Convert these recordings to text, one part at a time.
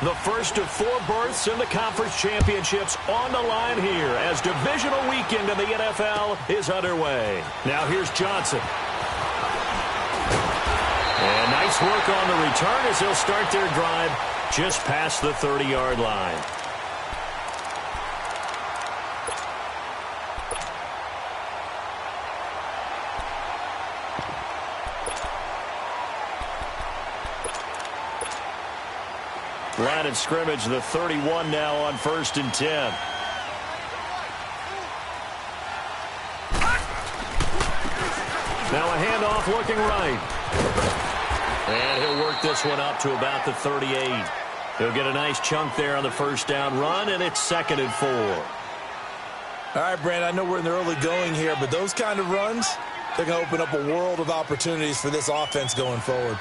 The first of 4 berths in the conference championships on the line here as divisional weekend in the NFL is underway. Now here's Johnson. And nice work on the return as they'll start their drive just past the 30-yard line. Line of scrimmage, the 31 now on 1st and 10. Now a handoff looking right. And he'll work this one up to about the 38. He'll get a nice chunk there on the first down run, and it's 2nd and 4. All right, Brandon, I know we're in the early going here, but those kind of runs, they're going to open up a world of opportunities for this offense going forward.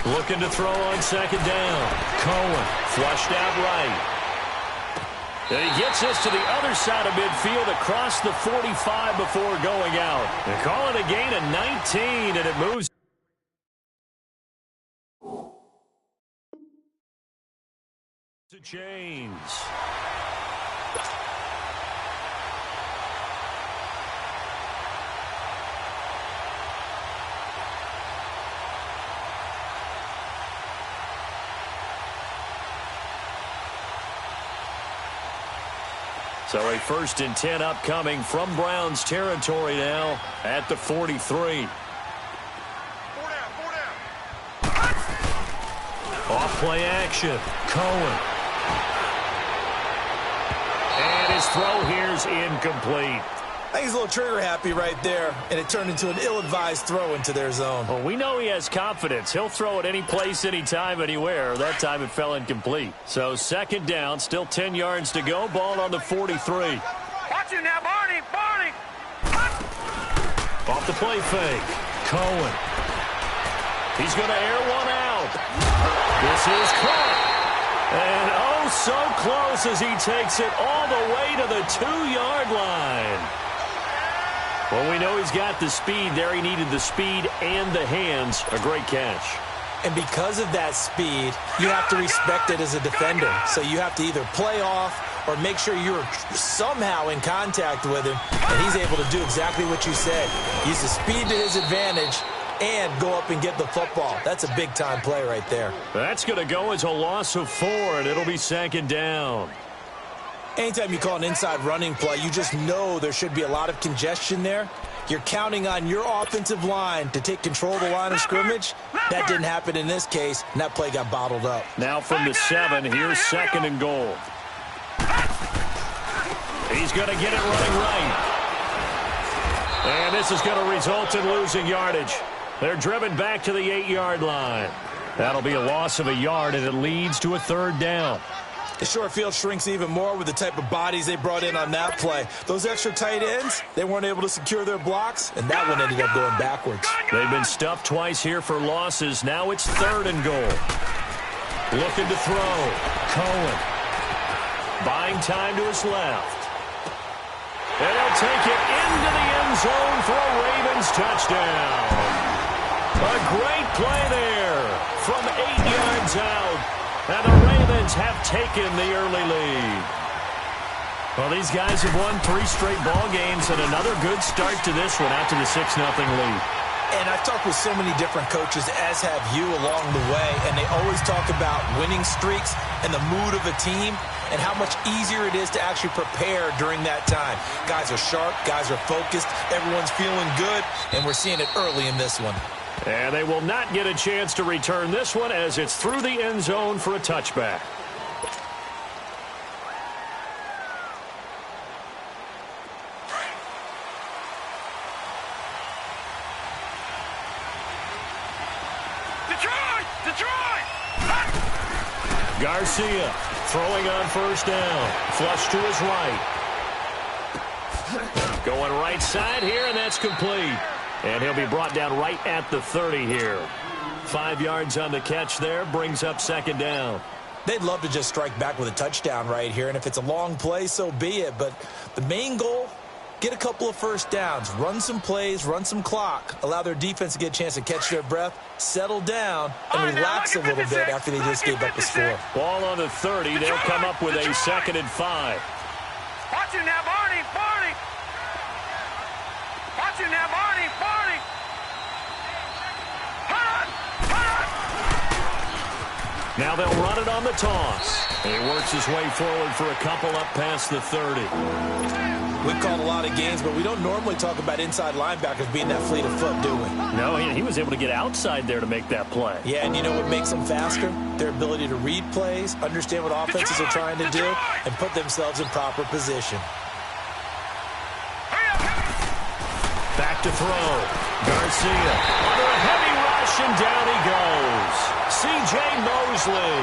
Looking to throw on 2nd down. Cohen flushed out right. And he gets this to the other side of midfield across the 45 before going out. They call it a gain of 19, and it moves to chains. So a 1st and 10 upcoming from Browns territory now at the 43. 4 down. Off play action. Cohen. And his throw here's incomplete. I think he's a little trigger happy right there, and it turned into an ill-advised throw into their zone. Well, we know he has confidence. He'll throw it any place, anytime, anywhere. That time it fell incomplete. So 2nd down, still 10 yards to go. Ball on the 43. Watch it now, Barney! Barney! Off the play fake. Cohen. He's going to air one out. This is caught. And oh, so close as he takes it all the way to the 2-yard line. Well, we know he's got the speed there. He needed the speed and the hands. A great catch. And because of that speed, you have to respect it as a defender. So you have to either play off or make sure you're somehow in contact with him. And he's able to do exactly what you said. Use the speed to his advantage and go up and get the football. That's a big-time play right there. That's going to go as a loss of 4, and it'll be 2nd down. Anytime you call an inside running play, you just know there should be a lot of congestion there. You're counting on your offensive line to take control of the line of scrimmage. That didn't happen in this case, and that play got bottled up. Now from the 7, here's 2nd and goal. He's going to get it running right. And this is going to result in losing yardage. They're driven back to the 8-yard line. That'll be a loss of a yard, and it leads to a 3rd down. The short field shrinks even more with the type of bodies they brought in on that play. Those extra tight ends, they weren't able to secure their blocks, and that one ended up going backwards. They've been stuffed twice here for losses. Now it's 3rd and goal. Looking to throw. Cohen. Buying time to his left. And he'll take it into the end zone for a Ravens touchdown. A great play there from 8 yards out. And the Ravens have taken the early lead. Well, these guys have won 3 straight ball games and another good start to this one after the 6-0 lead. And I've talked with so many different coaches, as have you, along the way, and they always talk about winning streaks and the mood of a team and how much easier it is to actually prepare during that time. Guys are sharp, guys are focused, everyone's feeling good, and we're seeing it early in this one. And they will not get a chance to return this one as it's through the end zone for a touchback. Detroit! Garcia throwing on 1st down. Flush to his right. Going right side here, and that's complete. And he'll be brought down right at the 30 here. 5 yards on the catch there, brings up 2nd down. They'd love to just strike back with a touchdown right here, and if it's a long play, so be it. But the main goal, get a couple of first downs, run some plays, run some clock, allow their defense to get a chance to catch their breath, settle down, and relax a little bit after they just gave up a score. Ball on the 30. They'll come up with a 2nd and 5. Watch you now, Barney. Barney. Watch you now, Barney. Barney. Now they'll run it on the toss. He works his way forward for a couple up past the 30. We've called a lot of games, but we don't normally talk about inside linebackers being that fleet of foot, do we? No, he was able to get outside there to make that play. Yeah, and you know what makes them faster? Their ability to read plays, understand what offenses are trying to do, and put themselves in proper position. Back to throw. Garcia under a heavy rush, and down he goes. C.J. Mosley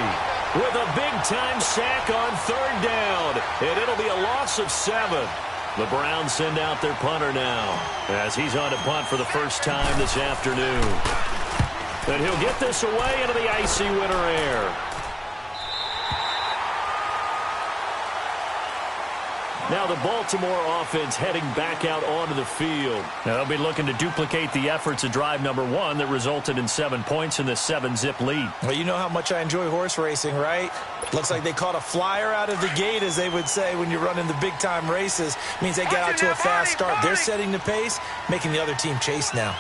with a big-time sack on 3rd down, and it'll be a loss of 7. The Browns send out their punter now as he's on to punt for the first time this afternoon. And he'll get this away into the icy winter air. Now the Baltimore offense heading back out onto the field. Now they'll be looking to duplicate the efforts of drive number 1 that resulted in 7 points in this 7-zip lead. Well, you know how much I enjoy horse racing, right? Looks like they caught a flyer out of the gate, as they would say when you're running the big-time races. Means they get out to a fast start. They're setting the pace, making the other team chase now.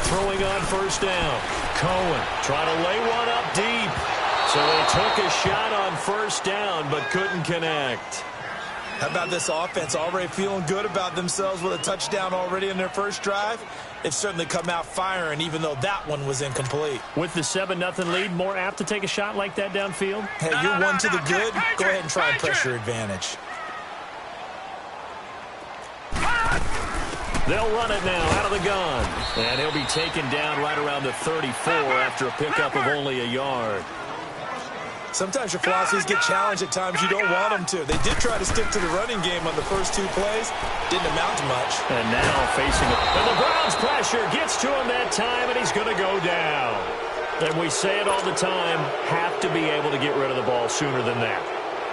Throwing on 1st down. Cohen trying to lay one up deep. So they took a shot on 1st down, but couldn't connect. How about this offense already feeling good about themselves with a touchdown already in their first drive? They've certainly come out firing, even though that one was incomplete. With the 7-0 lead, more apt to take a shot like that downfield? Hey, you're one to the good. Go ahead and try and press your advantage. They'll run it now out of the gun. And he'll be taken down right around the 34 after a pickup of only a yard. Sometimes your philosophies get challenged at times you don't want them to. They did try to stick to the running game on the first 2 plays. Didn't amount to much. And now facing it. And the Browns pressure gets to him that time, and he's going to go down. And we say it all the time, have to be able to get rid of the ball sooner than that.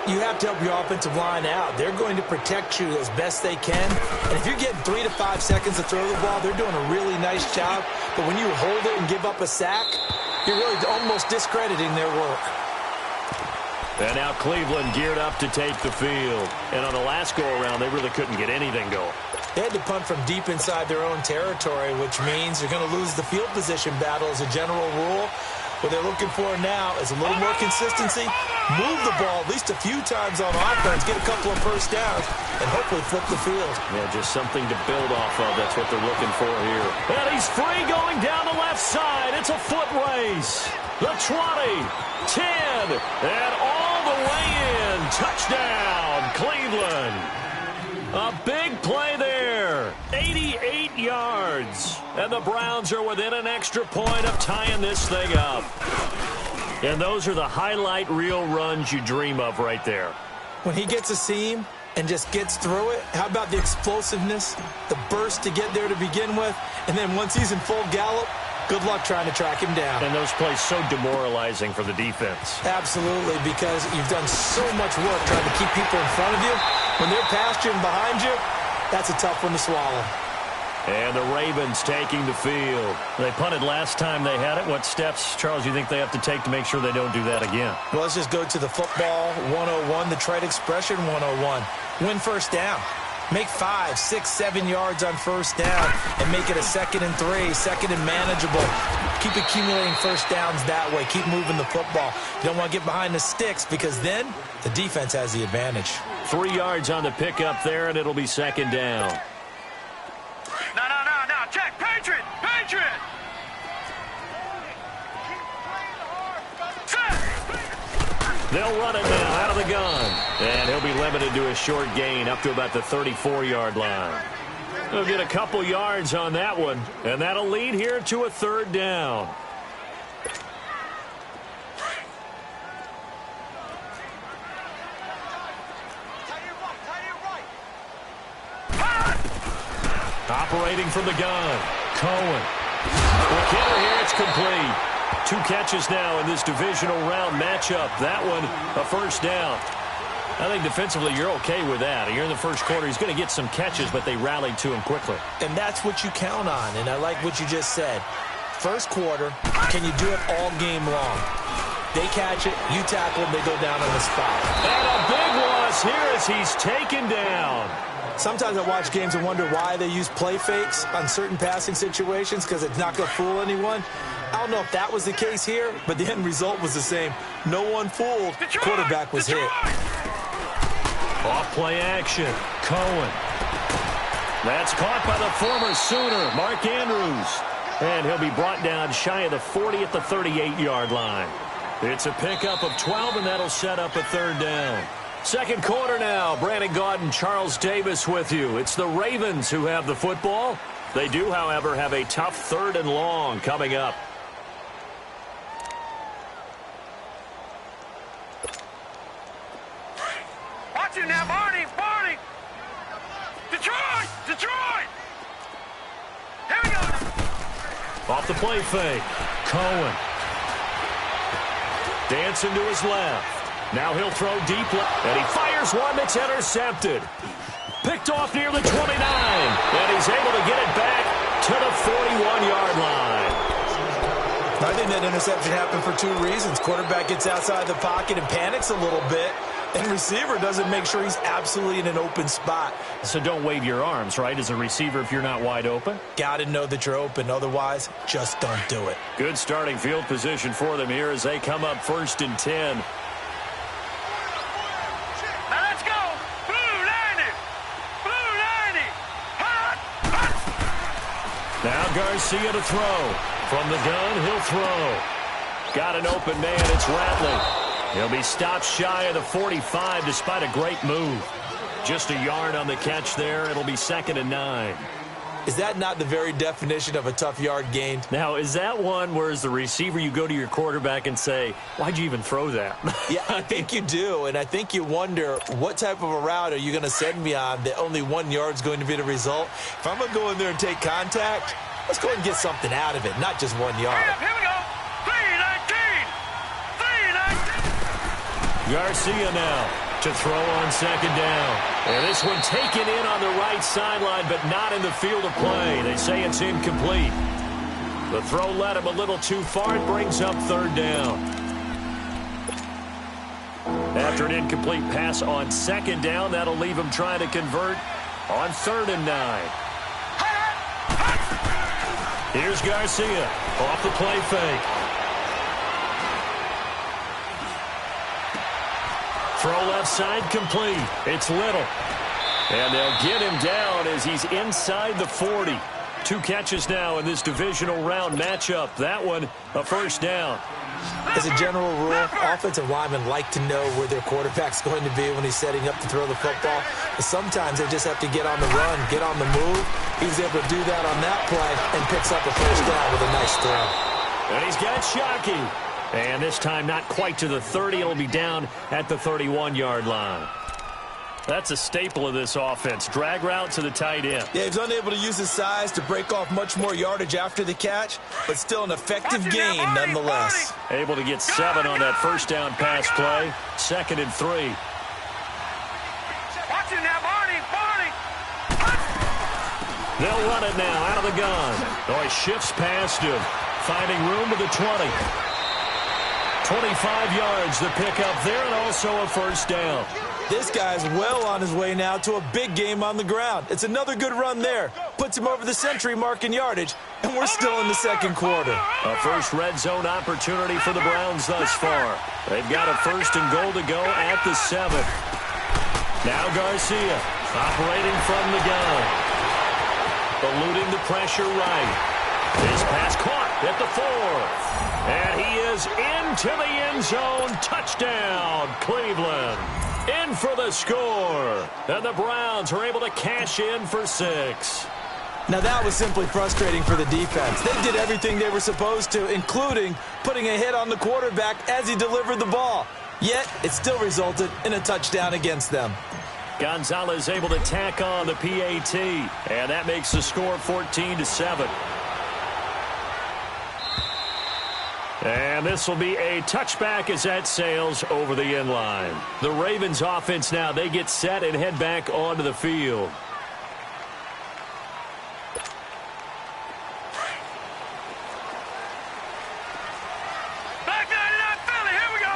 You have to help your offensive line out. They're going to protect you as best they can. And if you're getting 3 to 5 seconds to throw the ball, they're doing a really nice job. But when you hold it and give up a sack, you're really almost discrediting their work. And now Cleveland geared up to take the field. And on the last go-around, they really couldn't get anything going. They had to punt from deep inside their own territory, which means they're going to lose the field position battle as a general rule. What they're looking for now is a little more consistency, move the ball at least a few times on offense, get a couple of first downs, and hopefully flip the field. Yeah, just something to build off of. That's what they're looking for here. And he's free going down the left side. It's a foot race. The 20, 10, and all the way in. Touchdown, Cleveland. A big play there. 88 yards. And the Browns are within an extra point of tying this thing up. And those are the highlight reel runs you dream of right there. When he gets a seam and just gets through it, how about the explosiveness, the burst to get there to begin with, and then once he's in full gallop, good luck trying to track him down. And those plays so demoralizing for the defense. Absolutely, because you've done so much work trying to keep people in front of you. When they're past you and behind you, that's a tough one to swallow. And the Ravens taking the field. They punted last time they had it. What steps, Charles, you think they have to take to make sure they don't do that again? Well, let's just go to the football 101, the trade expression 101. Win first down. Make 5, 6, 7 yards on first down and make it a 2nd and 3, 2nd and manageable. Keep accumulating first downs that way. Keep moving the football. You don't want to get behind the sticks because then the defense has the advantage. 3 yards on the pickup there, and it'll be 2nd down. No. Check. Patriot. They'll run it now out of the gun. And he'll be limited to a short gain up to about the 34-yard line. He'll get a couple yards on that one, and that'll lead here to a 3rd down. Operating from the gun, Cohen. Look here, it's complete. 2 catches now in this divisional round matchup. That one, a first down. I think defensively you're okay with that. Here in the first quarter, he's going to get some catches, but they rallied to him quickly. And that's what you count on, and I like what you just said. First quarter, can you do it all game long? They catch it, you tackle them, they go down on the spot. And a big loss here as he's taken down. Sometimes I watch games and wonder why they use play fakes on certain passing situations because it's not going to fool anyone. I don't know if that was the case here, but the end result was the same. No one fooled. Quarterback was hit. Off play action. Cohen. That's caught by the former Sooner, Mark Andrews. And he'll be brought down shy of the 40 at the 38-yard line. It's a pickup of 12, and that'll set up a third down. Second quarter now. Brandon Gaudin and Charles Davis with you. It's the Ravens who have the football. They do, however, have a tough third and long coming up. Watch it now, Barney, Barney. Detroit, Detroit. Here we go. Off the play fake. Cohen. Dancing to his left. Now he'll throw deep left. And he fires one that's intercepted. Picked off near the 29. And he's able to get it back to the 41-yard line. I think that interception happened for 2 reasons. Quarterback gets outside the pocket and panics a little bit. And receiver doesn't make sure he's absolutely in an open spot. So don't wave your arms, right, as a receiver if you're not wide open? Got to know that you're open. Otherwise, just don't do it. Good starting field position for them here as they come up 1st and 10. Now let's go. Blue 90. Blue 90. Hot, hot. Now Garcia to throw. From the gun, he'll throw. Got an open man. It's Rattling. He'll be stopped shy of the 45 despite a great move. Just a yard on the catch there. It'll be 2nd and 9. Is that not the very definition of a tough yard gained? Now, is that one where as the receiver you go to your quarterback and say, why'd you even throw that? Yeah, I think you do, and I think you wonder what type of a route are you going to send me on that only 1 yard's going to be the result? If I'm going to go in there and take contact, let's go ahead and get something out of it, not just 1 yard. Here we go. 319. 319. Garcia now to throw on 2nd down. And this one taken in on the right sideline, but not in the field of play. They say it's incomplete. The throw led him a little too far. It brings up 3rd down. After an incomplete pass on 2nd down, that'll leave him trying to convert on 3rd and 9. Here's Garcia off the play fake. Throw left side complete. It's Little. And they'll get him down as he's inside the 40. 2 catches now in this divisional round matchup. That one, a first down. As a general rule, offensive linemen like to know where their quarterback's going to be when he's setting up to throw the football. But sometimes they just have to get on the run, get on the move. He was able to do that on that play and picks up a first down with a nice throw. And he's got Shockey. And this time not quite to the 30. It'll be down at the 31-yard line. That's a staple of this offense. Drag route to the tight end. Yeah, he's unable to use his size to break off much more yardage after the catch, but still an effective gain nonetheless. Able to get 7 on that first down pass play. 2nd and 3. Watch it now, Barney, Barney. They'll run it now out of the gun. Oh, he shifts past him. Finding room to the 20. 25 yards the pickup there, and also a first down. This guy's well on his way now to a big game on the ground. It's another good run there. Puts him over the century mark in yardage, and we're still in the second quarter. A first red zone opportunity for the Browns thus far. They've got a 1st and goal to go at the 7. Now Garcia operating from the gun. Eluding the pressure right. His pass caught at the 4. And he is into the end zone. Touchdown, Cleveland. In for the score. And the Browns are able to cash in for 6. Now that was simply frustrating for the defense. They did everything they were supposed to, including putting a hit on the quarterback as he delivered the ball. Yet, it still resulted in a touchdown against them. Gonzalez able to tack on the PAT. And that makes the score 14-7. And this will be a touchback as that sails over the end line. The Ravens offense now, they get set and head back onto the field. Back 99 Philly, here we go.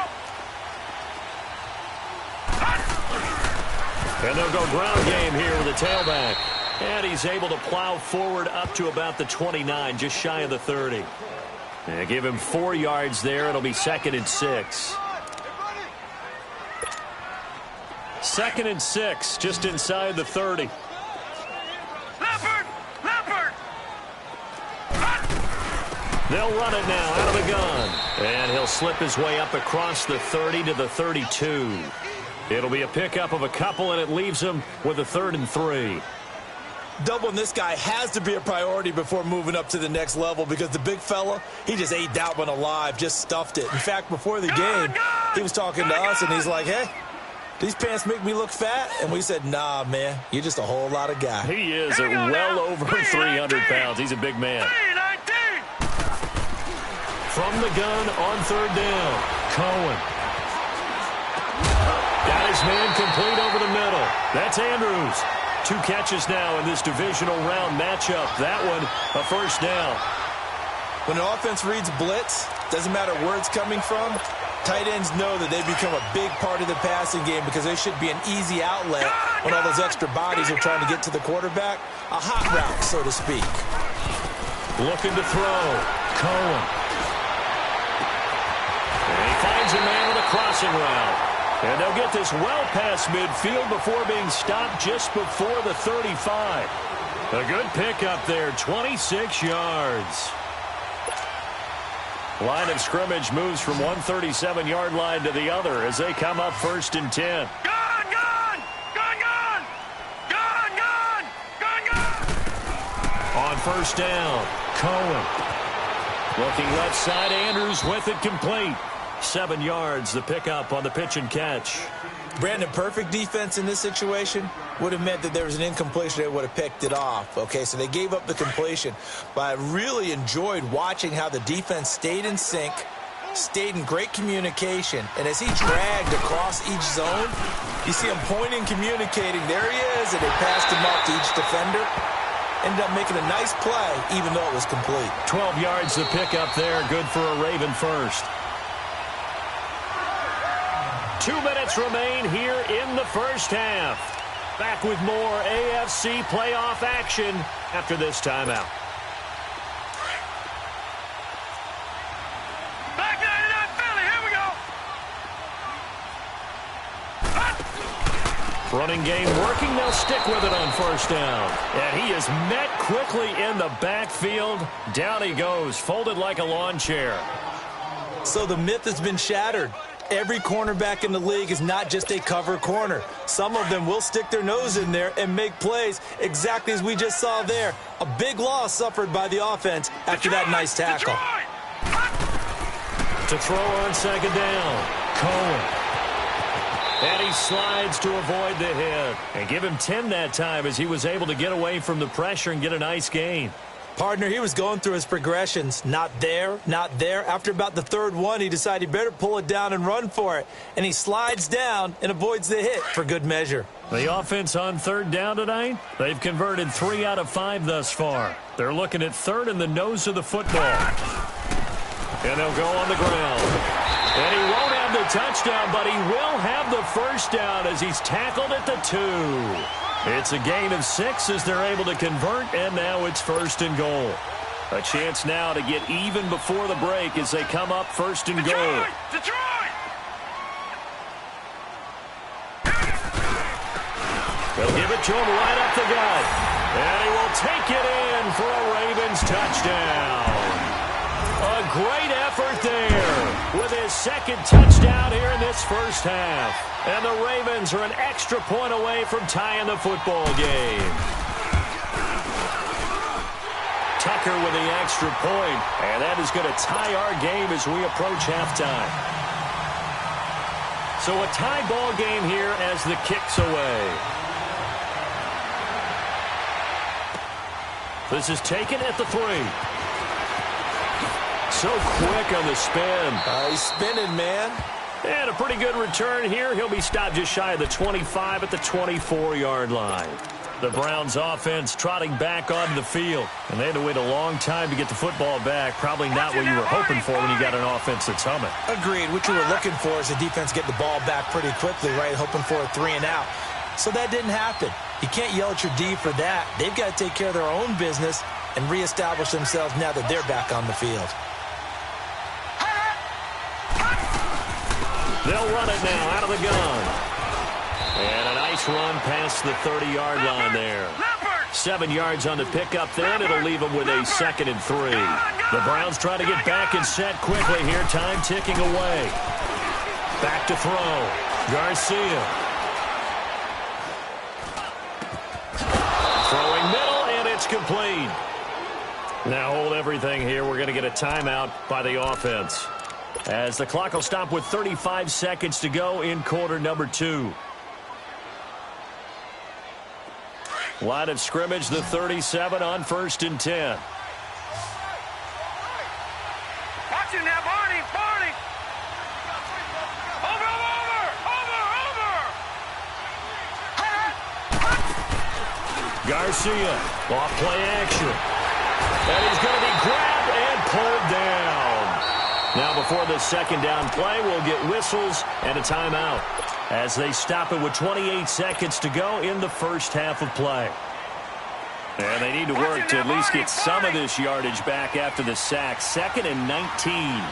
And they'll go ground game here with the tailback. And he's able to plow forward up to about the 29, just shy of the 30. And give him 4 yards there. It'll be 2nd and 6. 2nd and 6, just inside the 30. Leopard! Leopard! They'll run it now out of the gun. And he'll slip his way up across the 30 to the 32. It'll be a pickup of a couple, and it leaves him with a 3rd and 3. Doubling this guy has to be a priority before moving up to the next level because the big fella, he just ate that one alive, just stuffed it. In fact, before the game, he was talking to us, and he's like, hey, these pants make me look fat? And we said, nah, man, you're just a whole lot of guy. He is well over 300 pounds. He's a big man. 319! From the gun on 3rd down, Cohen. Got his man complete over the middle. That's Andrews. 2 catches now in this divisional round matchup. That one, a 1st down. When an offense reads blitz, doesn't matter where it's coming from, tight ends know that they become a big part of the passing game because they should be an easy outlet when all those extra bodies are trying to get to the quarterback. A hot route, so to speak. Looking to throw. Cohen. And he finds a man with a crossing route. And they'll get this well past midfield before being stopped just before the 35. A good pickup there, 26 yards. Line of scrimmage moves from one 37-yard line to the other as they come up 1st and 10. Gun, gun! Gun, gun! Gun, gun! Gun, gun! On 1st down, Cohen. Looking left side, Andrews with it complete. 7 yards, the pickup on the pitch and catch. Brandon, perfect defense in this situation would have meant that there was an incompletion. They would have picked it off. Okay, so they gave up the completion. But I really enjoyed watching how the defense stayed in sync, stayed in great communication. And as he dragged across each zone, you see him pointing, communicating. There he is, and they passed him off to each defender. Ended up making a nice play, even though it was complete. 12 yards the pickup there, good for a Raven 1st. 2 minutes remain here in the 1st half. Back with more AFC playoff action after this timeout. Back 99 Philly, here we go! Running game working, they'll stick with it on 1st down. And he is met quickly in the backfield. Down he goes, folded like a lawn chair. So the myth has been shattered. Every cornerback in the league is not just a cover corner. Some of them will stick their nose in there and make plays exactly as we just saw there. A big loss suffered by the offense after that nice tackle. To throw on 2nd down, Cohen. And he slides to avoid the hit. And give him 10 that time as he was able to get away from the pressure and get a nice gain. Partner, he was going through his progressions. Not there, not there. After about the 3rd one, he decided he better pull it down and run for it. And he slides down and avoids the hit for good measure. The offense on 3rd down tonight, they've converted 3 out of 5 thus far. They're looking at 3rd in the nose of the football. And they'll go on the ground. And he won't have the touchdown, but he will have the 1st down as he's tackled at the 2. It's a gain of 6 as they're able to convert, and now it's 1st and goal. A chance now to get even before the break as they come up 1st and goal. Detroit! They'll give it to him right up the gut. And he will take it in for a Ravens touchdown. A great effort there with his 2nd touchdown here in this 1st half. And the Ravens are an extra point away from tying the football game. Tucker with the extra point, and that is going to tie our game as we approach halftime. So a tie ball game here as the kick's away. This is taken at the 3. so quick on the spin. He's spinning, man. And a pretty good return here. He'll be stopped just shy of the 25 at the 24-yard line. The Browns offense trotting back onto the field. And they had to wait a long time to get the football back. Probably not what you were hoping for when you got an offense that's humming. Agreed. What you were looking for is the defense get the ball back pretty quickly, right? Hoping for a 3 and out. So that didn't happen. You can't yell at your D for that. They've got to take care of their own business and reestablish themselves now that they're back on the field. They'll run it now out of the gun. And a nice run past the 30-yard line there. 7 yards on the pickup there, and it'll leave them with a 2nd and 3. The Browns try to get back and set quickly here. Time ticking away. Back to throw. Garcia. Throwing middle, and it's complete. Now hold everything here. We're going to get a timeout by the offense, as the clock will stop with 35 seconds to go in quarter number 2. Line of scrimmage, the 37 on 1st and 10. Watch him now, Barney, Barney. Over. Garcia, off play action. And he's going to be grabbed and pulled down. Now before the 2nd down play, we'll get whistles and a timeout, as they stop it with 28 seconds to go in the first half of play. And they need to work to at least get some of this yardage back after the sack. 2nd and 19.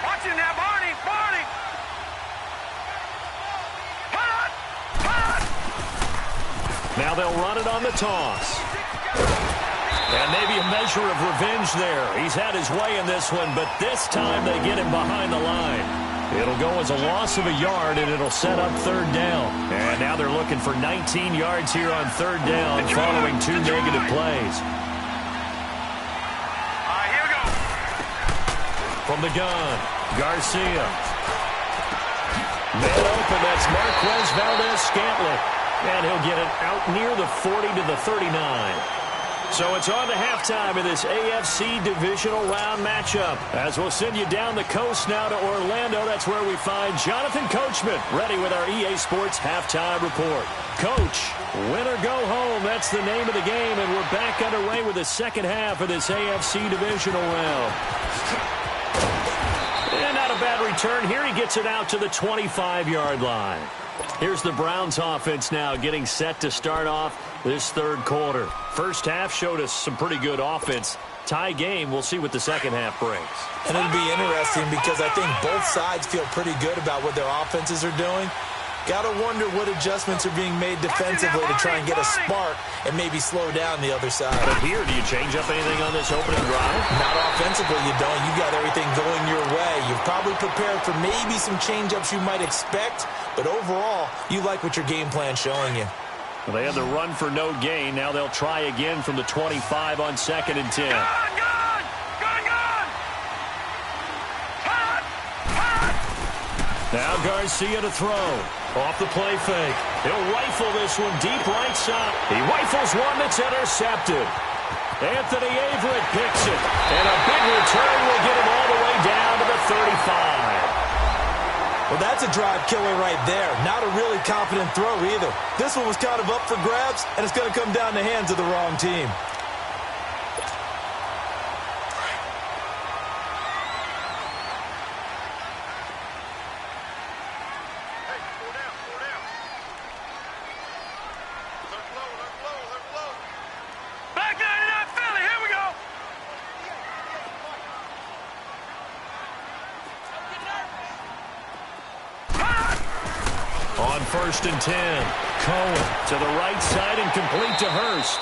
Watch him now, Barney, Barney. Now they'll run it on the toss. And maybe a measure of revenge there. He's had his way in this one, but this time they get him behind the line. It'll go as a loss of a yard, and it'll set up 3rd down. And now they're looking for 19 yards here on 3rd down following 2 negative plays. Here we go. From the gun, Garcia. Man open, that's Marquez Valdez-Scantling. And he'll get it out near the 40 to the 39. So it's on to halftime in this AFC divisional round matchup, as we'll send you down the coast now to Orlando. That's where we find Jonathan Coachman ready with our EA Sports halftime report. Coach, win or go home, that's the name of the game, and we're back underway with the second half of this AFC divisional round. And not a bad return here. He gets it out to the 25-yard line. Here's the Browns offense now getting set to start off this 3rd quarter. First half showed us some pretty good offense. Tie game, we'll see what the second half brings. And it'll be interesting because I think both sides feel pretty good about what their offenses are doing. Got to wonder what adjustments are being made defensively to try and get a spark and maybe slow down the other side. But here, do you change up anything on this opening drive? Not offensively, you don't. You got everything going your way. You've probably prepared for maybe some change-ups you might expect, but overall, you like what your game plan's showing you. Well, they had the run for no gain. Now they'll try again from the 25 on 2nd and 10. Now Garcia to throw. Off the play fake. He'll rifle this one deep right side. He rifles one that's intercepted. Anthony Averett picks it. And a big return will get him all the way down to the 35. Well, that's a drive killer right there. Not a really confident throw either. This one was kind of up for grabs, and it's going to come down the hands of the wrong team. On 1st and 10, Cohen to the right side and complete to Hurst.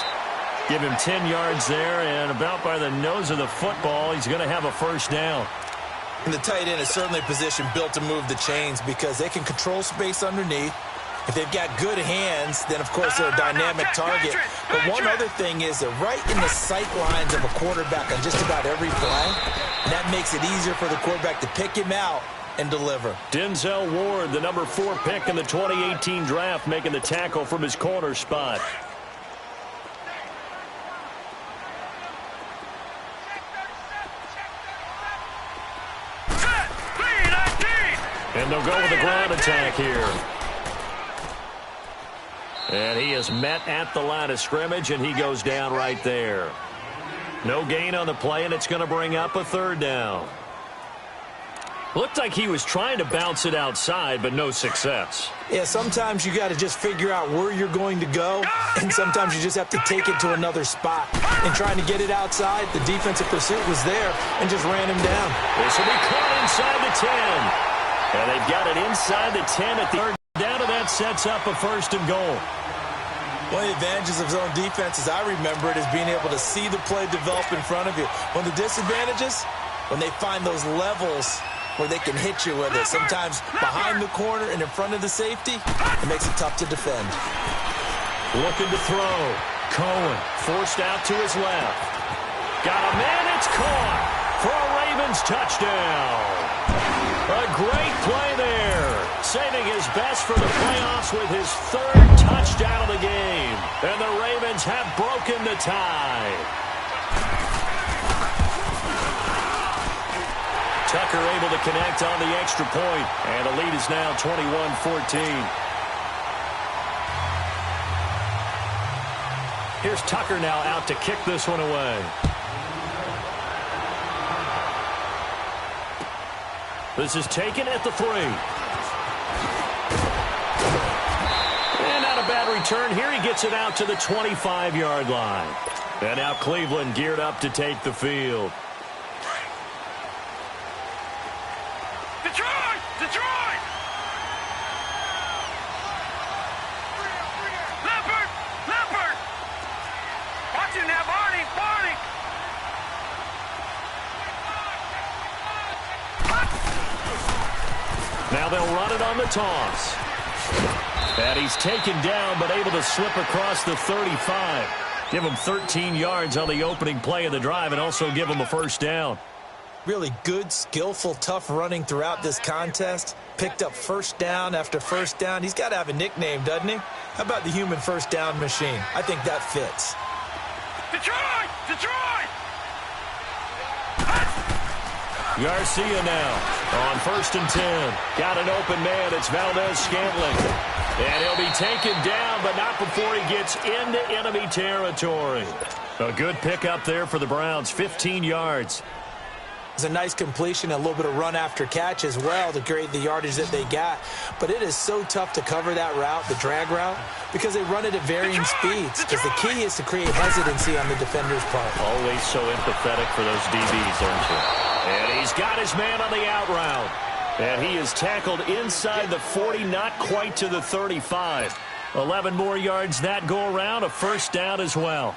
Give him 10 yards there, and about by the nose of the football, he's going to have a 1st down. And the tight end is certainly a position built to move the chains because they can control space underneath. If they've got good hands, then, of course, they're a dynamic target. But one other thing is they're right in the sight lines of a quarterback on just about every play, and that makes it easier for the quarterback to pick him out and deliver. Denzel Ward, the number 4 pick in the 2018 draft, making the tackle from his corner spot. And they'll go with a ground attack here. And he is met at the line of scrimmage, and he goes down right there. No gain on the play, and it's going to bring up a third down. Looked like he was trying to bounce it outside, but no success. Yeah, sometimes you got to just figure out where you're going to go, and sometimes you just have to take it to another spot. And trying to get it outside, the defensive pursuit was there and just ran him down. This will be caught inside the 10. And they've got it inside the 10 at the third down, and that sets up a first and goal. One of the advantages of zone defense, as I remember it, is being able to see the play develop in front of you. One of the disadvantages, when they find those levels where they can hit you with it. Sometimes behind the corner and in front of the safety, it makes it tough to defend. Looking to throw. Cohen forced out to his left. Got a man, it's caught for a Ravens touchdown. A great play there. Saving his best for the playoffs with his third touchdown of the game. And the Ravens have broken the tie. Tucker able to connect on the extra point, and the lead is now 21-14. Here's Tucker now out to kick this one away. This is taken at the 3. And not a bad return. Here he gets it out to the 25-yard line. And now Cleveland geared up to take the field. Detroit! Leopard! Watch him now, Barney! Now they'll run it on the toss. And he's taken down, but able to slip across the 35. Give him 13 yards on the opening play of the drive and also give him a first down. Really good, skillful, tough running throughout this contest. Picked up first down after first down. He's got to have a nickname, doesn't he? How about the human first down machine? I think that fits. Detroit! Garcia now on 1st and 10. Got an open man. It's Valdez-Scantling. And he'll be taken down, but not before he gets into enemy territory. A good pickup there for the Browns, 15 yards. It's a nice completion, a little bit of run after catch as well to create the yardage that they got. But it is so tough to cover that route, the drag route, because they run it at varying speeds. Because the key is to create hesitancy on the defender's part. Always so empathetic for those DBs, aren't you? And he's got his man on the out route. And he is tackled inside the 40, not quite to the 35. 11 more yards that go around, a first down as well.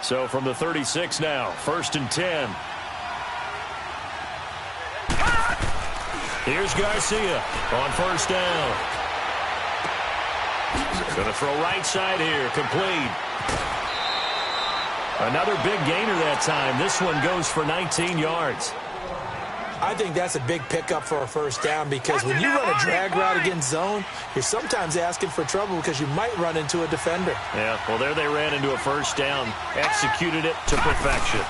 So from the 36 now, 1st and 10. Here's Garcia on 1st down. Going to throw right side here, complete. Another big gainer that time. This one goes for 19 yards. I think that's a big pickup for a first down because when you run a drag route against zone, you're sometimes asking for trouble because you might run into a defender. Yeah, well, there they ran into a first down, executed it to perfection.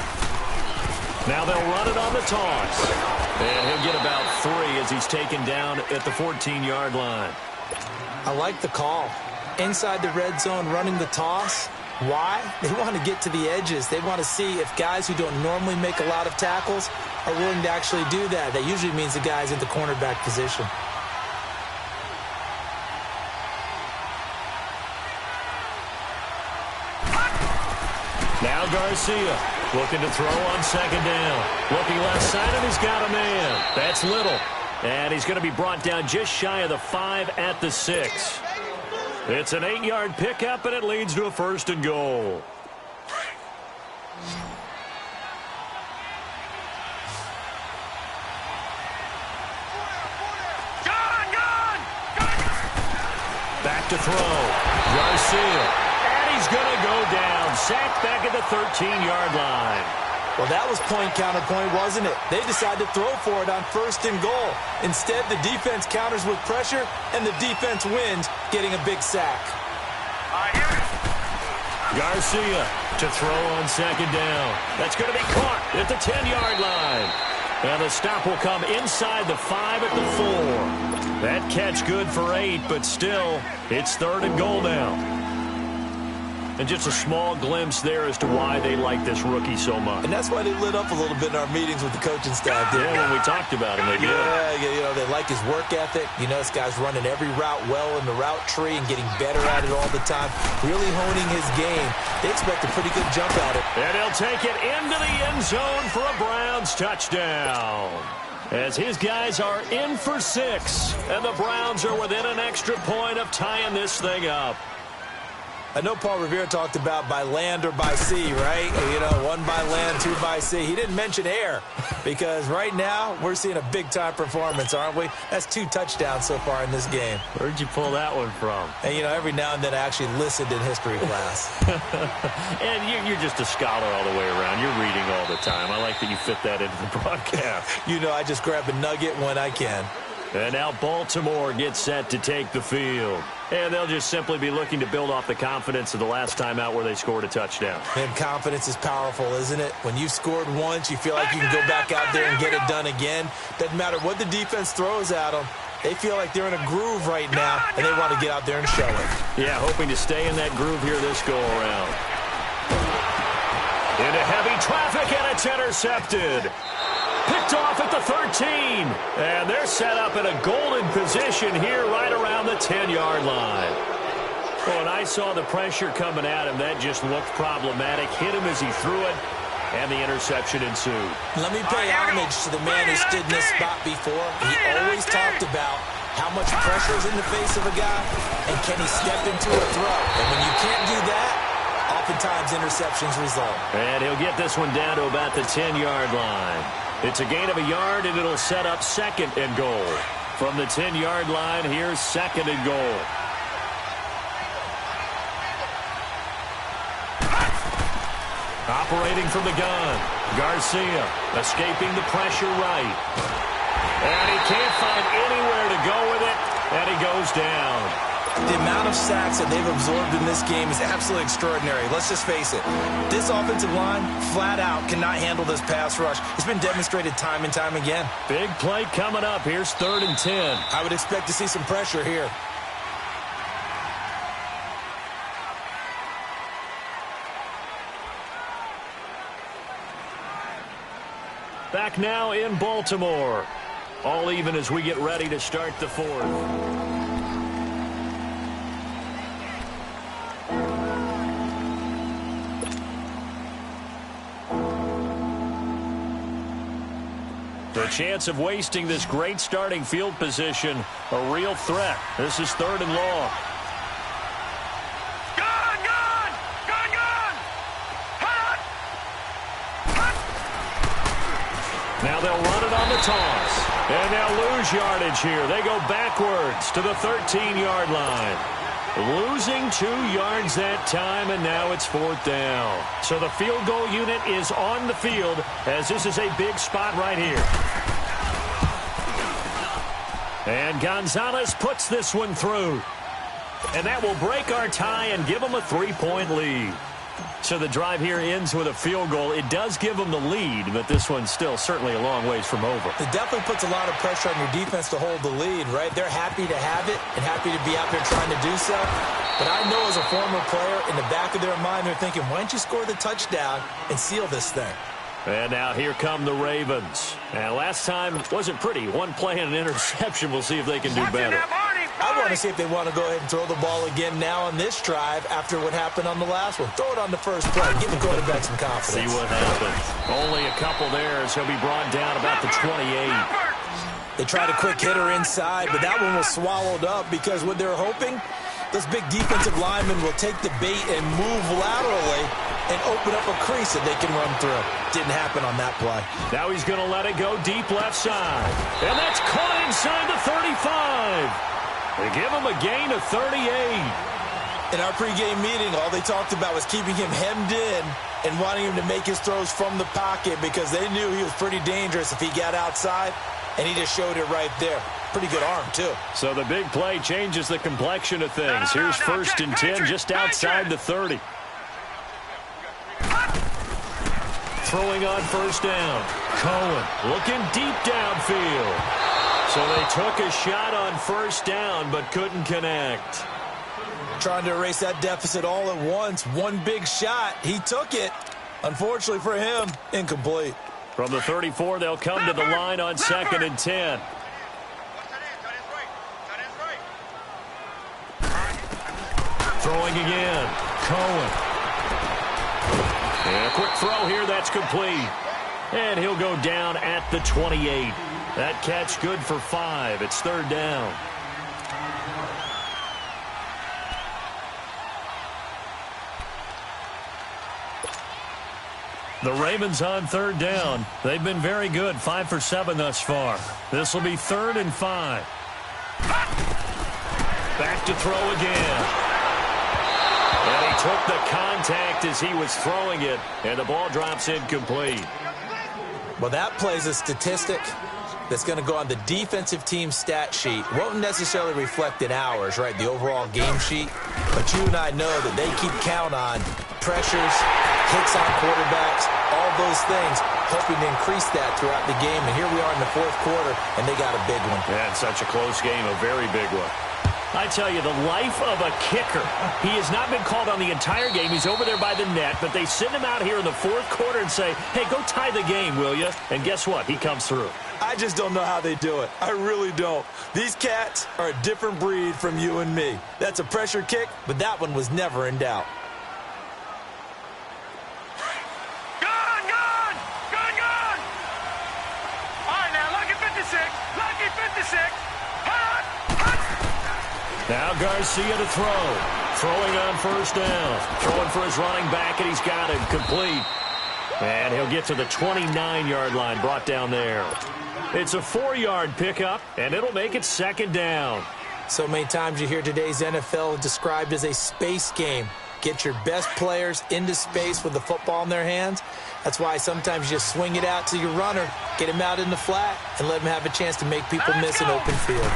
Now they'll run it on the toss. And he'll get about 3 as he's taken down at the 14-yard line. I like the call. Inside the red zone running the toss. Why? They want to get to the edges. They want to see if guys who don't normally make a lot of tackles are willing to actually do that. That usually means the guy's in the cornerback position. Now Garcia looking to throw on 2nd down. Looking left side, and he's got a man. That's Little. And he's going to be brought down just shy of the 5 at the 6. It's an 8-yard pickup, and it leads to a 1st and goal. Back to throw. Garcia. And he's going to go down. Sacked back at the 13-yard line. Well, that was point counterpoint, wasn't it? They decided to throw for it on 1st and goal. Instead, the defense counters with pressure, and the defense wins, getting a big sack. Garcia to throw on 2nd down. That's going to be caught at the 10-yard line. And the stop will come inside the 5 at the 4. That catch good for 8, but still, it's 3rd and goal now. And just a small glimpse there as to why they like this rookie so much. And that's why they lit up a little bit in our meetings with the coaching staff. Yeah, when we talked about him, they did. Yeah, they like his work ethic. This guy's running every route well in the route tree and getting better at it all the time, really honing his game. They expect a pretty good jump at it. And he'll take it into the end zone for a Browns touchdown. As his guys are in for 6, and the Browns are within an extra point of tying this thing up. I know Paul Revere talked about by land or by sea, right? 1 by land, 2 by sea. He didn't mention air because right now we're seeing a big-time performance, aren't we? That's 2 touchdowns so far in this game. Where'd you pull that one from? And, every now and then I actually listened in history class. And you're just a scholar all the way around. You're reading all the time. I like that you fit that into the broadcast. I just grab a nugget when I can. And now Baltimore gets set to take the field. And they'll just simply be looking to build off the confidence of the last time out where they scored a touchdown. And confidence is powerful, isn't it? When you've scored once, you feel like you can go back out there and get it done again. Doesn't matter what the defense throws at them. They feel like they're in a groove right now, and they want to get out there and show it. Yeah, hoping to stay in that groove here this go-around. Into heavy traffic, and it's intercepted. Picked off at the 13. And they're set up in a golden position here right around the 10-yard line. Well, when I saw the pressure coming at him, that just looked problematic. Hit him as he threw it, and the interception ensued. Let me pay homage to the man who stood in this spot before. He always talked about how much pressure is in the face of a guy, and can he step into a throw. And when you can't do that, oftentimes interceptions result. And he'll get this one down to about the 10-yard line. It's a gain of a yard, and it'll set up 2nd and goal. From the 10-yard line, here's 2nd and goal. Operating from the gun, Garcia escaping the pressure right. And he can't find anywhere to go with it, and he goes down. The amount of sacks that they've absorbed in this game is absolutely extraordinary. Let's just face it. This offensive line, flat out, cannot handle this pass rush. It's been demonstrated time and time again. Big play coming up. Here's 3rd and 10. I would expect to see some pressure here. Back now in Baltimore. All even as we get ready to start the 4th. The chance of wasting this great starting field position, a real threat. This is 3rd and long. Gun! Hut! Now they'll run it on the toss. And they'll lose yardage here. They go backwards to the 13-yard line. Losing 2 yards that time, and now it's 4th down. So the field goal unit is on the field as this is a big spot right here. And Gonzalez puts this one through. And that will break our tie and give them a 3-point lead. So the drive here ends with a field goal. It does give them the lead, but this one's still certainly a long ways from over. It definitely puts a lot of pressure on your defense to hold the lead, right? They're happy to have it and happy to be out there trying to do so. But I know as a former player, in the back of their mind, they're thinking, why don't you score the touchdown and seal this thing? And now here come the Ravens. And last time wasn't pretty. One play and an interception. We'll see if they can do better. I want to see if they want to go ahead and throw the ball again now on this drive after what happened on the last one. Throw it on the first play. Give the quarterback some confidence. See what happens. Only a couple there as he'll be brought down about the 28. They tried a quick hitter inside, but that one was swallowed up because what they're hoping, those big defensive linemen will take the bait and move laterally and open up a crease that they can run through. Didn't happen on that play. Now he's going to let it go deep left side. And that's caught inside the 35. They give him a gain of 38. In our pregame meeting, all they talked about was keeping him hemmed in and wanting him to make his throws from the pocket because they knew he was pretty dangerous if he got outside, and he just showed it right there. Pretty good arm, too. So the big play changes the complexion of things. Here's 1st and 10 just outside the 30. throwing on first down. Cohen looking deep downfield. So they took a shot on first down but couldn't connect. Trying to erase that deficit all at once. One big shot. He took it. Unfortunately for him, incomplete. From the 34, they'll come to the line on 2nd and 10. Throwing again. Cohen. And a quick throw here. That's complete. And he'll go down at the 28. That catch good for 5. It's 3rd down. The Ravens on 3rd down. They've been very good, 5 for 7 thus far. This will be 3rd and 5. Back to throw again. And he took the contact as he was throwing it, and the ball drops incomplete. Well, that plays a statistic that's going to go on the defensive team stat sheet. Won't necessarily reflect in ours, right, the overall game sheet. But you and I know that they keep count on pressures, hits on quarterbacks, all those things, hoping to increase that throughout the game. And here we are in the 4th quarter, and they got a big one. Yeah, it's such a close game, a very big one. I tell you, the life of a kicker. He has not been called on the entire game. He's over there by the net, but they send him out here in the 4th quarter and say, hey, go tie the game, will you? And guess what? He comes through. I just don't know how they do it. I really don't. These cats are a different breed from you and me. That's a pressure kick, but that one was never in doubt. Gone! All right, now, lucky 56. Lucky 56. Now Garcia to throw. Throwing on first down. Throwing for his running back, and he's got it complete. And he'll get to the 29-yard line, brought down there. It's a 4-yard pickup, and it'll make it 2nd down. So many times you hear today's NFL described as a space game. Get your best players into space with the football in their hands. That's why sometimes you just swing it out to your runner, get him out in the flat, and let him have a chance to make people miss an open field.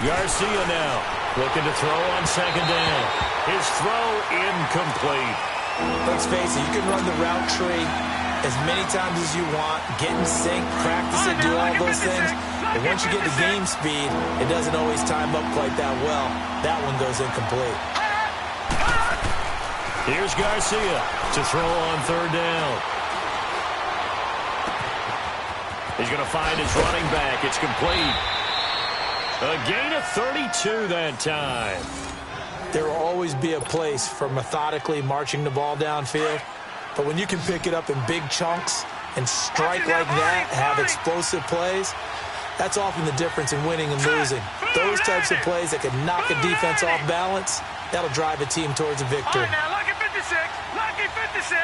Garcia now looking to throw on 2nd down. His throw incomplete. Let's face it, you can run the route tree as many times as you want, get in sync, practice it, do all those things. But once you get to game speed, it doesn't always time up quite that well. That one goes incomplete. Here's Garcia to throw on 3rd down. He's going to find his running back. It's complete. A gain of 32 that time. There will always be a place for methodically marching the ball downfield. But when you can pick it up in big chunks and strike like that, have explosive plays, that's often the difference in winning and losing. Those types of plays that can knock a defense off balance, that'll drive a team towards a victory. All right, now, lucky 56. Lucky 56.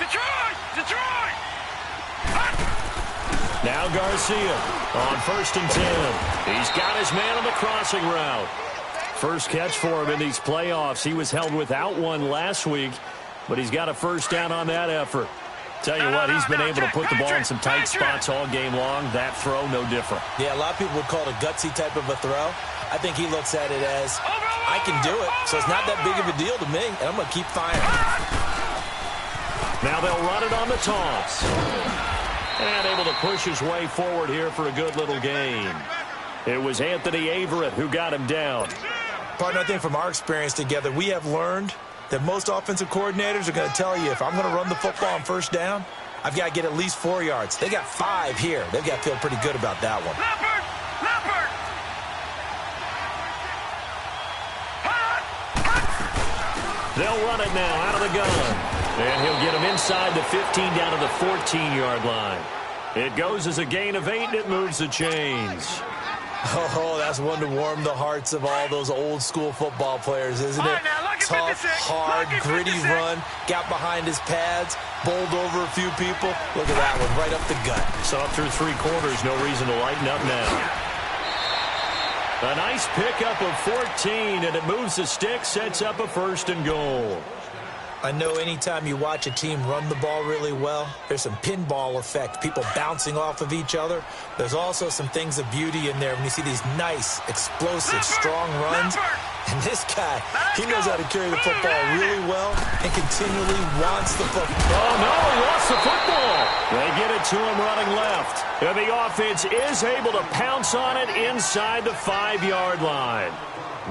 Detroit! Now Garcia on 1st and 10. He's got his man on the crossing route. First catch for him in these playoffs. He was held without one last week, but he's got a first down on that effort. Tell you what, he's been able to put the ball in some tight spots all game long. That throw, no different. Yeah, a lot of people would call it a gutsy type of a throw. I think he looks at it as, I can do it, so it's not that big of a deal to me, and I'm going to keep firing. Now they'll run it on the toss. And able to push his way forward here for a good little gain. It was Anthony Averett who got him down. Partner, I think from our experience together, we have learned that most offensive coordinators are going to tell you, if I'm going to run the football on first down, I've got to get at least 4 yards. They got 5 here. They've got to feel pretty good about that one. Leopard! They'll run it now out of the gun. And he'll get him inside the 15 down to the 14-yard line. It goes as a gain of 8, and it moves the chains. Oh, that's one to warm the hearts of all those old-school football players, isn't it? Tough, hard, gritty run, got behind his pads, bowled over a few people. Look at that one, right up the gut. Saw through 3 quarters, no reason to lighten up now. A nice pickup of 14, and it moves the stick, sets up a 1st and goal. I know anytime you watch a team run the ball really well, there's some pinball effect, people bouncing off of each other. There's also some things of beauty in there when you see these nice, explosive, strong runs. And this guy, he knows how to carry the football really well and continually wants the football. Oh, no, he lost the football. They get it to him running left. And the offense is able to pounce on it inside the 5-yard line.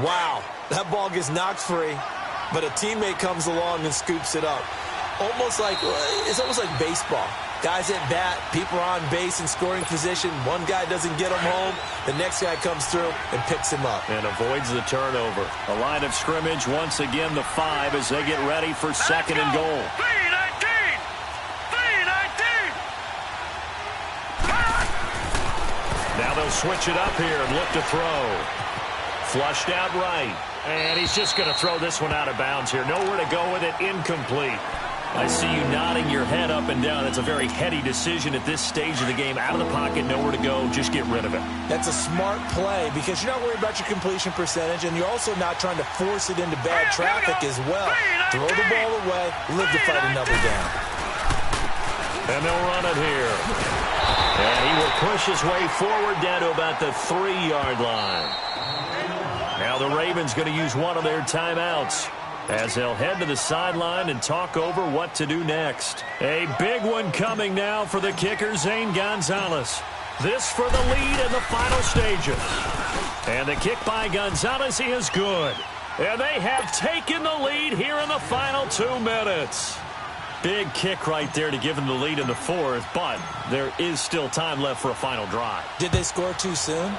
Wow, that ball gets knocked free, but a teammate comes along and scoops it up. It's almost like baseball. Guys at bat, people are on base in scoring position. One guy doesn't get him home. The next guy comes through and picks him up. And avoids the turnover. A line of scrimmage, once again the 5 as they get ready for second and goal. 3-19! 3-19! Now they'll switch it up here and look to throw. Flushed out right. And he's just going to throw this one out of bounds here. Nowhere to go with it. Incomplete. I see you nodding your head up and down. That's a very heady decision at this stage of the game. Out of the pocket, nowhere to go. Just get rid of it. That's a smart play because you're not worried about your completion percentage, and you're also not trying to force it into bad traffic as well. Throw the ball away, live to fight another down. And they'll run it here. And he will push his way forward down to about the 3-yard line. Now the Ravens going to use one of their timeouts as they'll head to the sideline and talk over what to do next. A big one coming now for the kicker, Zane Gonzalez. This for the lead in the final stages. And the kick by Gonzalez is good. And they have taken the lead here in the final 2 minutes. Big kick right there to give them the lead in the 4th, but there is still time left for a final drive. Did they score too soon?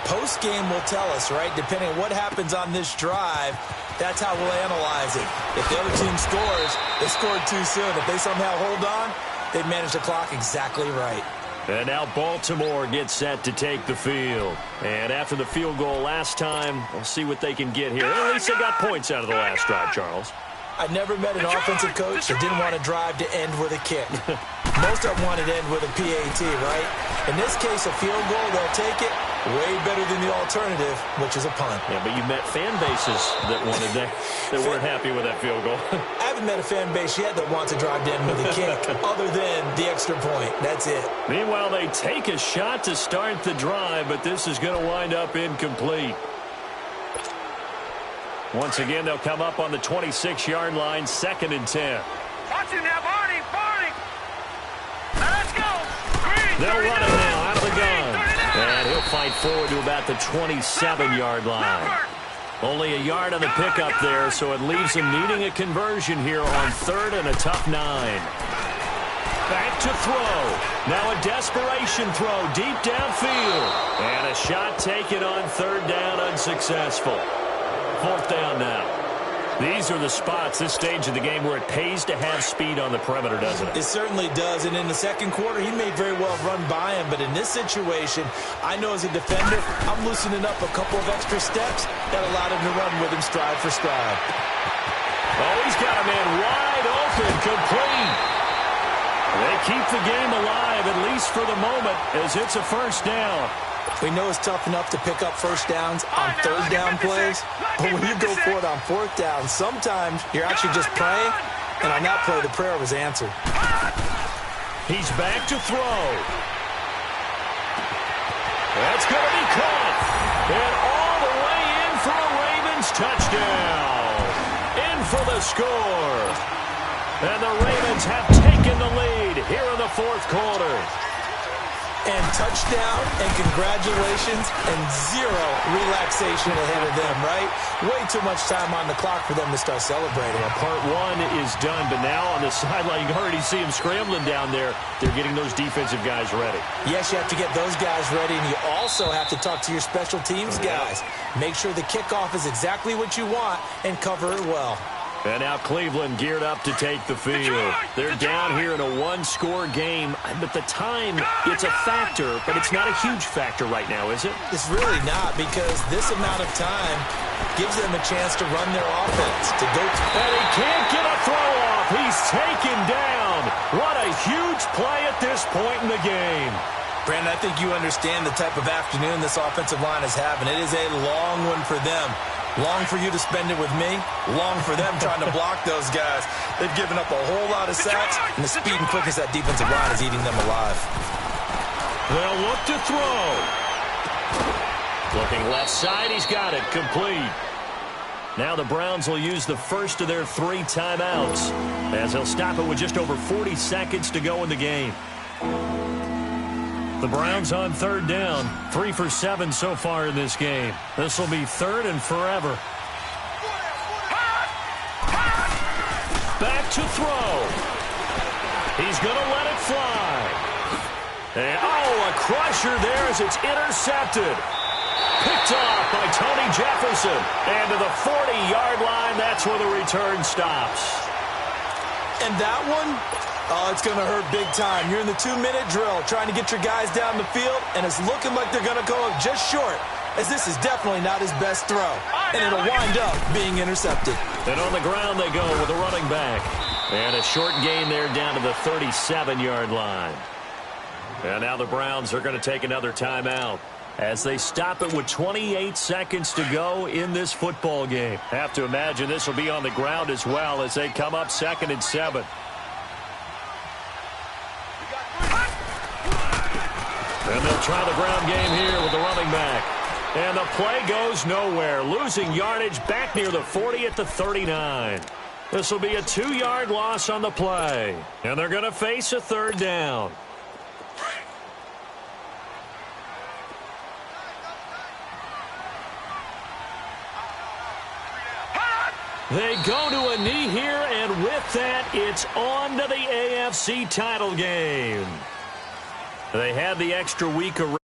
Post-game will tell us, right? Depending on what happens on this drive, that's how we'll analyze it. If the other team scores, they scored too soon. If they somehow hold on, they've managed the clock exactly right. And now Baltimore gets set to take the field. And after the field goal last time, we'll see what they can get here. At least they got points out of the last drive, Charles. I never met an offensive coach that didn't want to drive to end with a kick. Most of them wanted to end with a PAT, right? In this case, a field goal, they'll take it. Way better than the alternative, which is a punt. Yeah, but you met fan bases that wanted that weren't happy with that field goal. I haven't met a fan base yet that wants to drive to end with a kick other than the extra point. That's it. Meanwhile, they take a shot to start the drive, but this is going to wind up incomplete. Once again, they'll come up on the 26-yard line, 2nd and 10. Watch him now, Barney! Barney! Now let's go! Green, They'll run it now out of the gun. 39. And he'll fight forward to about the 27-yard line. Only a yard on the pickup there, so it leaves him needing a conversion here on 3rd and a tough 9. Back to throw. Now a desperation throw deep downfield. And a shot taken on 3rd down, unsuccessful. 4th down now. These are the spots, this stage of the game, where it pays to have speed on the perimeter, doesn't it? It certainly does, and in the second quarter, he may very well have run by him, but in this situation, I know as a defender, I'm loosening up a couple of extra steps that allowed him to run with him stride for stride. Oh, he's got a man wide open, complete. They keep the game alive, at least for the moment, as it's a 1st down. We know it's tough enough to pick up first downs on 3rd down plays, but when you go for it on 4th down, sometimes you're actually just praying, and on that play, the prayer was answered. He's back to throw. That's going to be caught. And all the way in for a Ravens touchdown. In for the score. And the Ravens have taken the lead here in the 4th quarter. And touchdown, and congratulations, and 0 relaxation ahead of them, right? Way too much time on the clock for them to start celebrating. Well, part 1 is done, but now on the sideline, you can already see them scrambling down there. They're getting those defensive guys ready. Yes, you have to get those guys ready, and you also have to talk to your special teams guys. Make sure the kickoff is exactly what you want and cover it well. And now Cleveland geared up to take the field. They're down here in a 1-score game, but the time, it's a factor, but it's not a huge factor right now, is it? It's really not, because this amount of time gives them a chance to run their offense. And he can't get a throw off. He's taken down. What a huge play at this point in the game. Brandon, I think you understand the type of afternoon this offensive line is having. It is a long one for them. Long for you to spend it with me. Long for them trying to block those guys. They've given up a whole lot of sacks, and the speed and quickness of that defensive line is eating them alive. They'll look to throw. Looking left side, he's got it. Complete. Now the Browns will use the first of their 3 timeouts, as they'll stop it with just over 40 seconds to go in the game. The Browns on 3rd down, 3 for 7 so far in this game. This will be 3rd and forever. Back to throw. He's going to let it fly. And, a crusher there as it's intercepted. Picked off by Tony Jefferson. And to the 40-yard line, that's where the return stops. And that one, it's going to hurt big time. You're in the 2-minute drill trying to get your guys down the field, and it's looking like they're going to go up just short, as this is definitely not his best throw. And it'll wind up being intercepted. And on the ground they go with a running back. And a short gain there down to the 37-yard line. And now the Browns are going to take another timeout as they stop it with 28 seconds to go in this football game. Have to imagine this will be on the ground as well as they come up 2nd and 7. And they'll try the ground game here with the running back. And the play goes nowhere. Losing yardage back near the 40 at the 39. This will be a 2-yard loss on the play. And they're going to face a 3rd down. They go to a knee here, and with that, it's on to the AFC title game. They had the extra week of